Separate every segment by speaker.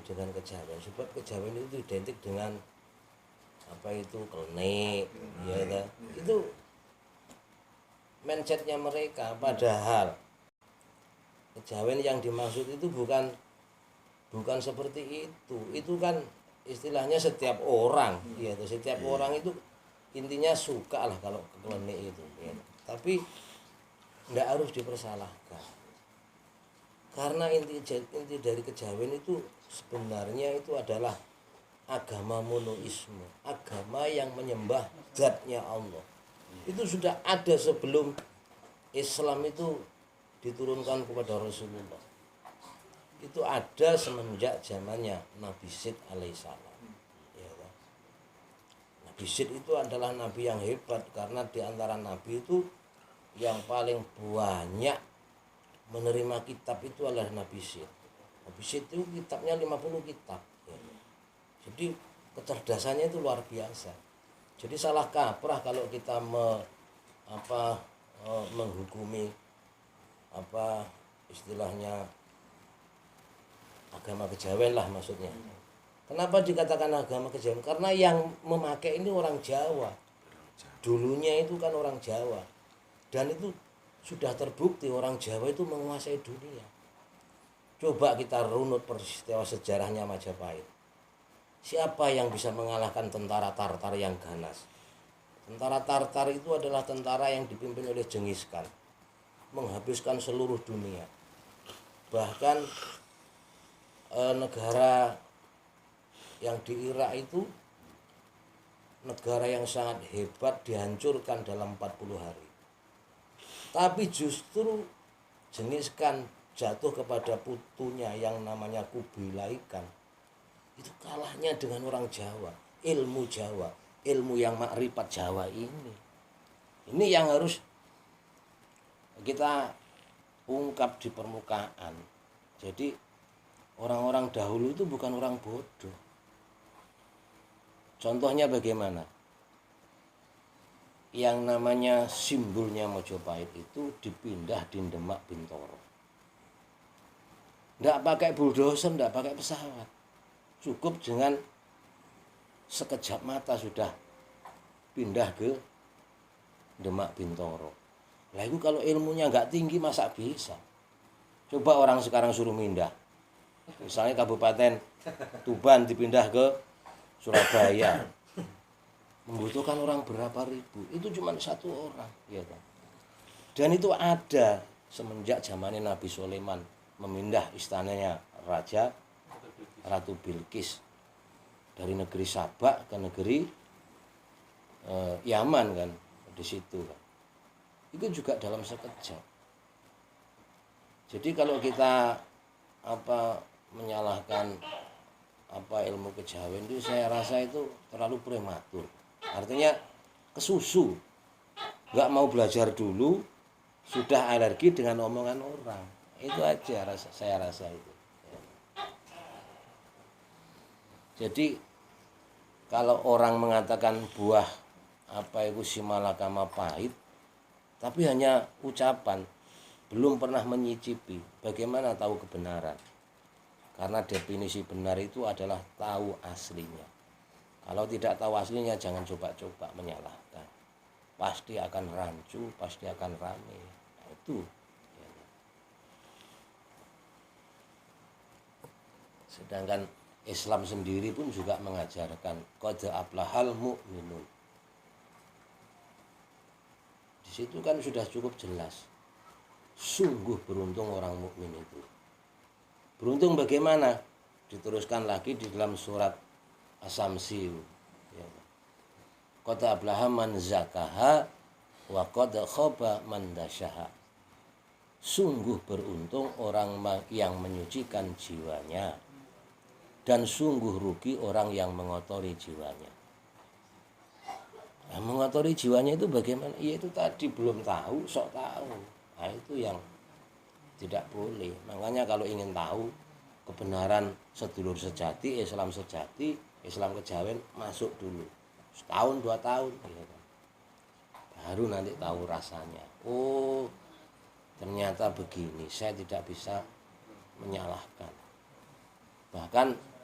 Speaker 1: dengan kejawen, sebab kejawen itu identik dengan apa itu klenik, ya kan? Itu mindsetnya mereka, padahal kejawen yang dimaksud itu bukan seperti itu. Itu kan istilahnya setiap orang, ya, setiap orang itu intinya suka lah kalau klenik itu, ya. Tapi tidak harus dipersalahkan, karena inti dari kejawen itu sebenarnya itu adalah agama monoisme, agama yang menyembah zatnya Allah. Itu sudah ada sebelum Islam itu diturunkan kepada Rasulullah. Itu ada semenjak zamannya Nabi Syed alaihissalam, ya, Nabi Syed itu adalah nabi yang hebat, karena di antara nabi itu yang paling banyak menerima kitab itu adalah Nabi Syed. Nabi Syed itu kitabnya 50 kitab, ya. Jadi kecerdasannya itu luar biasa. Jadi salah kaprah kalau kita menghukumi apa istilahnya agama kejawen lah maksudnya. Kenapa dikatakan agama kejawen? Karena yang memakai ini orang Jawa. Dulunya itu kan orang Jawa. Dan itu sudah terbukti orang Jawa itu menguasai dunia. Coba kita runut peristiwa sejarahnya Majapahit. Siapa yang bisa mengalahkan tentara Tartar yang ganas? Tentara Tartar itu adalah tentara yang dipimpin oleh Genghis Khan, menghabiskan seluruh dunia. Bahkan negara yang di Irak itu negara yang sangat hebat dihancurkan dalam 40 hari. Tapi justru Genghis Khan jatuh kepada putunya yang namanya Kubilai Khan. Itu kalahnya dengan orang Jawa, ilmu Jawa, ilmu yang makrifat Jawa ini. Ini yang harus kita ungkap di permukaan. Jadi orang-orang dahulu itu bukan orang bodoh. Contohnya bagaimana? Yang namanya simbolnya Majapahit itu dipindah di Demak Bintoro. Tidak pakai bulldozer, tidak pakai pesawat. Cukup dengan sekejap mata sudah pindah ke Demak Bintoro. Lah itu kalau ilmunya nggak tinggi masa bisa? Coba orang sekarang suruh pindah. Misalnya Kabupaten Tuban dipindah ke Surabaya. Membutuhkan orang berapa ribu. Itu cuma satu orang, ya kan? Dan itu ada semenjak zamannya Nabi Sulaiman memindah istananya Ratu Bilqis dari negeri Sabak ke negeri Yaman kan, di situ kan. Itu juga dalam sekejap. Jadi kalau kita menyalahkan ilmu kejawen itu, saya rasa itu terlalu prematur. Artinya kesusu, nggak mau belajar dulu sudah alergi dengan omongan orang. Itu aja saya rasa itu. Jadi kalau orang mengatakan buah itu simalakama pahit, tapi hanya ucapan, belum pernah menyicipi, bagaimana tahu kebenaran? Karena definisi benar itu adalah tahu aslinya. Kalau tidak tahu aslinya, jangan coba-coba menyalahkan. Pasti akan rancu, pasti akan rame. Nah, itu. Sedangkan Islam sendiri pun juga mengajarkan qad aflahal mu'minun. Di situ kan sudah cukup jelas. Sungguh beruntung orang mukmin itu. Beruntung bagaimana? Diteruskan lagi di dalam surat As-Samsi. Qad aflaha man zakaha wa qad khaba man dasyaha. Sungguh beruntung orang yang menyucikan jiwanya, dan sungguh rugi orang yang mengotori jiwanya. Nah, mengotori jiwanya itu bagaimana? Ya itu tadi, belum tahu, sok tahu. Nah, itu yang tidak boleh. Makanya kalau ingin tahu kebenaran sedulur sejati, Islam sejati, Islam kejawen, masuk dulu. Setahun, 2 tahun. Baru nanti tahu rasanya. Oh, ternyata begini, saya tidak bisa menyalahkan. Bahkan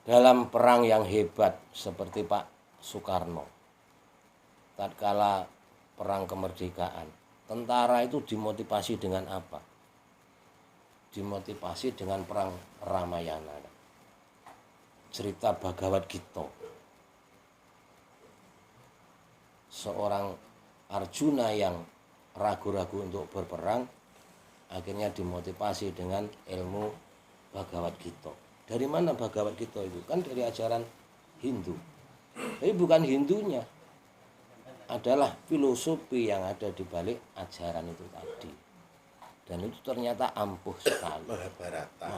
Speaker 1: dalam perang yang hebat seperti Pak Soekarno, tatkala perang kemerdekaan, tentara itu dimotivasi dengan apa? Dimotivasi dengan perang Ramayana, cerita Bhagavad Gita. Seorang Arjuna yang ragu-ragu untuk berperang akhirnya dimotivasi dengan ilmu Bhagavad Gita. Dari mana Bhagavad Gita itu? Kan dari ajaran Hindu. Tapi bukan Hindunya, adalah filosofi yang ada di balik ajaran itu tadi. Dan itu ternyata ampuh sekali.
Speaker 2: Mahabharata.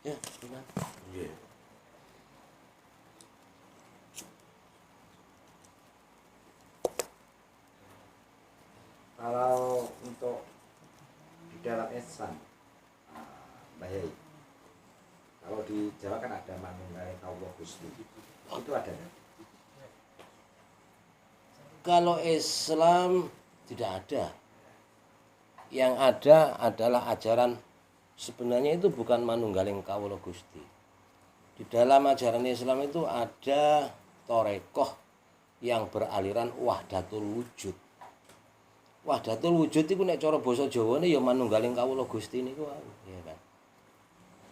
Speaker 1: Ya, benar.
Speaker 2: Yeah.
Speaker 3: Kalau untuk di dalam Islam, Mbak Yai, kalau di Jawa kan ada Manunggaling Kawula Gusti, itu ada nggak?
Speaker 1: Kalau Islam tidak ada. Yang ada adalah ajaran, sebenarnya itu bukan Manunggaling Kawula Gusti. Di dalam ajaran Islam itu ada torekoh yang beraliran wahdatul wujud. Wahdatul wujud itu nek cara basa Jawane ya Manunggaling Kawula Gusti niku, ya kan.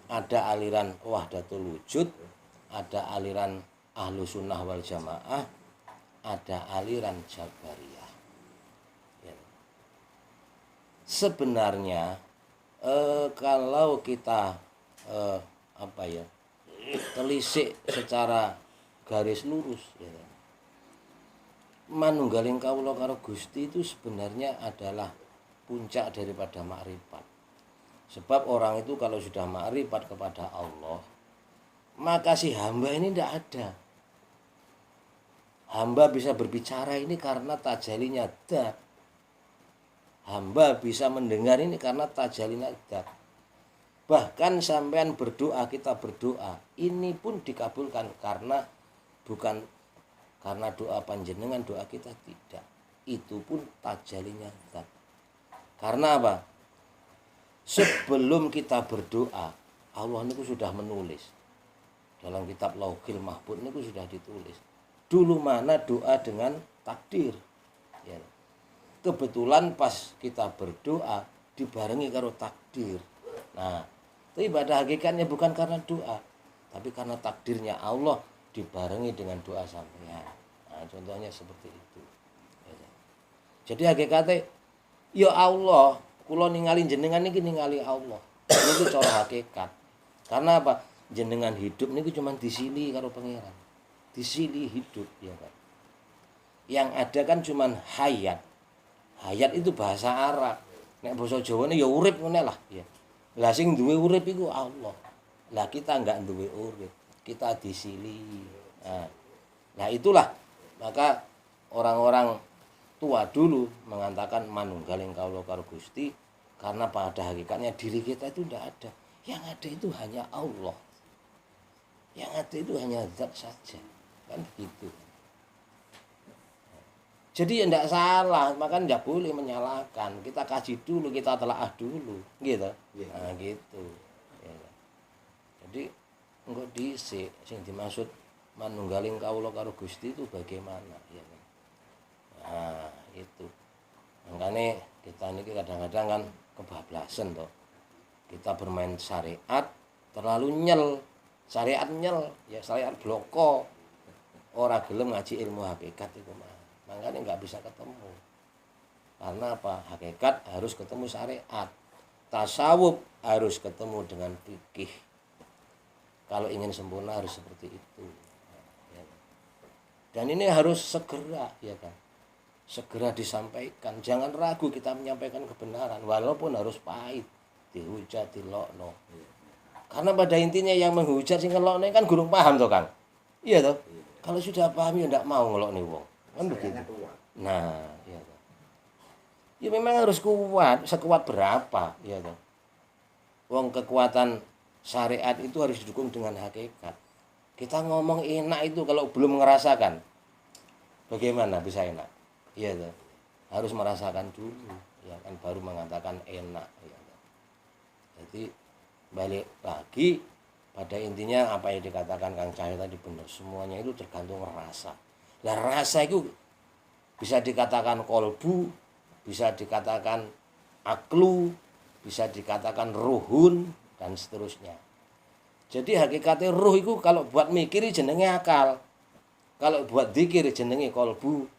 Speaker 1: Ada aliran wahdatul wujud, ada aliran ahlu sunnah wal jamaah, ada aliran jabariyah. Ya. Sebenarnya kalau kita telisik secara garis lurus, ya, Manunggaling Kawula karo Gusti itu sebenarnya adalah puncak daripada makrifat. Sebab orang itu kalau sudah makrifat kepada Allah, maka si hamba ini tidak ada. Hamba bisa berbicara ini karena tajalinya dat. Hamba bisa mendengar ini karena tajalinya dat. Bahkan sampean berdoa, kita berdoa, ini pun dikabulkan karena bukan karena doa panjenengan, doa kita tidak. Itu pun tajalinya dat. Karena apa? Sebelum kita berdoa, Allah niku sudah menulis. Dalam kitab Lauhil Mahfuz niku sudah ditulis. Dulu mana doa dengan takdir. Ya. Kebetulan pas kita berdoa dibarengi karo takdir. Nah, tapi pada hakikatnya bukan karena doa, tapi karena takdirnya Allah dibarengi dengan doa sampeyan. Nah, contohnya seperti itu. Ya. Jadi hakikatnya, ya Allah, kula ningali jenengan niki ningali Allah. Itu cara hakikat. Karena apa? Jenengan hidup niku cuma disili karo pangeran. Disili hidup, ya kan. Yang ada kan cuma hayat. Hayat itu bahasa Arab. Nek basa Jawane ya urip ngene lah, ya. Lah sing duwe urip iku Allah. Lah kita enggak duwe urip. Kita disili. Nah itulah maka orang-orang tua dulu mengatakan Manunggaling Kawula karo Gusti, karena pada hakikatnya diri kita itu tidak ada. Yang ada itu hanya Allah. Yang ada itu hanya zat saja. Kan begitu. Jadi tidak salah, maka tidak boleh menyalahkan. Kita kaji dulu, kita telaah dulu, gitu. Yeah. Nah, gitu. Ya. Jadi enggak dhisik sing dimaksud Manunggaling Kawula karo Gusti itu bagaimana, ya. Nah, itu. Makanya kita ini kadang-kadang kan kebablasan toh. Kita bermain syariat terlalu nyel. Syariat nyel, ya syariat bloko. Ora gelem ngaji ilmu hakikat itu mah. Makanya nggak bisa ketemu. Karena apa? Hakikat harus ketemu syariat. Tasawuf harus ketemu dengan fikih. Kalau ingin sempurna harus seperti itu. Dan ini harus segera, ya kan? Segera disampaikan. Jangan ragu kita menyampaikan kebenaran, walaupun harus pahit, dihujat, dilokno. Karena pada intinya yang menghujat sing ngelokno kan gurung paham toh, Kang. Iya toh? Kalau sudah paham ya ndak mau ngelokne wong. Kan begitu. Nah, iya toh. Ya memang harus kuat, sekuat berapa, ya toh. Wong kekuatan syariat itu harus didukung dengan hakikat. Kita ngomong enak itu kalau belum ngerasakan, bagaimana bisa enak? Iya toh. harus merasakan dulu, ya kan, baru mengatakan enak, ya kan. Jadi balik lagi pada intinya apa yang dikatakan Kang Cahyo tadi benar, semuanya itu tergantung rasa. Lah rasa itu bisa dikatakan kolbu, bisa dikatakan aklu, bisa dikatakan ruhun, dan seterusnya. Jadi hakikatnya ruh itu kalau buat mikir jenenge akal, kalau buat zikir jenenge kolbu,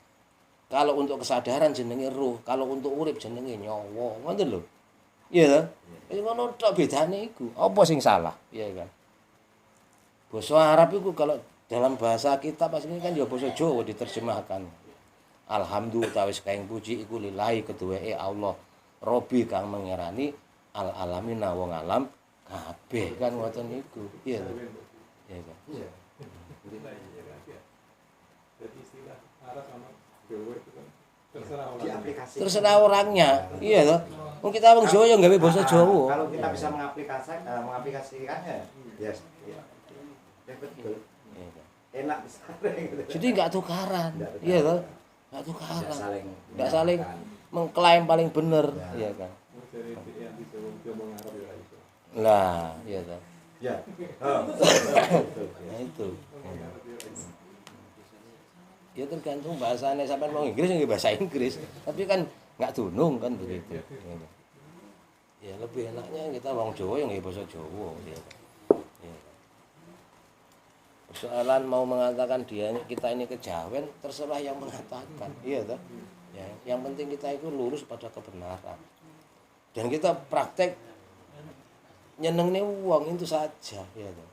Speaker 1: kalau untuk kesadaran jenenge ruh, kalau untuk urip jenenge nyawa, ngoten lho. Iya ta? Wis ngono tok bedane iku. Apa sing salah? Iya kan. Basa Arab itu kalau dalam bahasa kita pas ini kan ya basa Jawa diterjemahkan. Alhamdulillah tawis kaing puji iku lillahi keduweke Allah. Robi kang mengerani al alamina wong alam kabeh kan ngoten niku. Iya. Iya kan.
Speaker 3: Iya.
Speaker 2: Jadi istilah Arab sama Jawa itu kan terserah orang.
Speaker 3: Diaplikasikan.
Speaker 1: Terserah orangnya. Iya toh. Wong kita wong Jawa ya gawe basa Jawa.
Speaker 3: Kalau kita bisa mengaplikasikannya, ya, ya, ya betul.
Speaker 1: Iya kan.
Speaker 3: Enak sekali. Gitu.
Speaker 1: Jadi enggak tukaran. Iya toh. Enggak tukaran. Enggak saling
Speaker 3: menyalahkan.
Speaker 1: mengklaim paling bener. Iya kan.
Speaker 2: Dari yang di Jawa Arab ya itu.
Speaker 1: Lah, iya toh.
Speaker 3: Ya. Oh, betul.
Speaker 1: Nah itu. Ya tergantung bahasanya, sampai mau Inggris nggak bahasa Inggris, tapi kan nggak tunung kan begitu. Ya lebih enaknya kita wong Jawa yang nggak bahasa Jawa. Ya. Ya. Persoalan mau mengatakan kita ini kejawen, terserah yang mengatakan, iya toh. Ya, yang penting kita itu lurus pada kebenaran. Dan kita praktek nyenengnya uang itu saja, ya toh.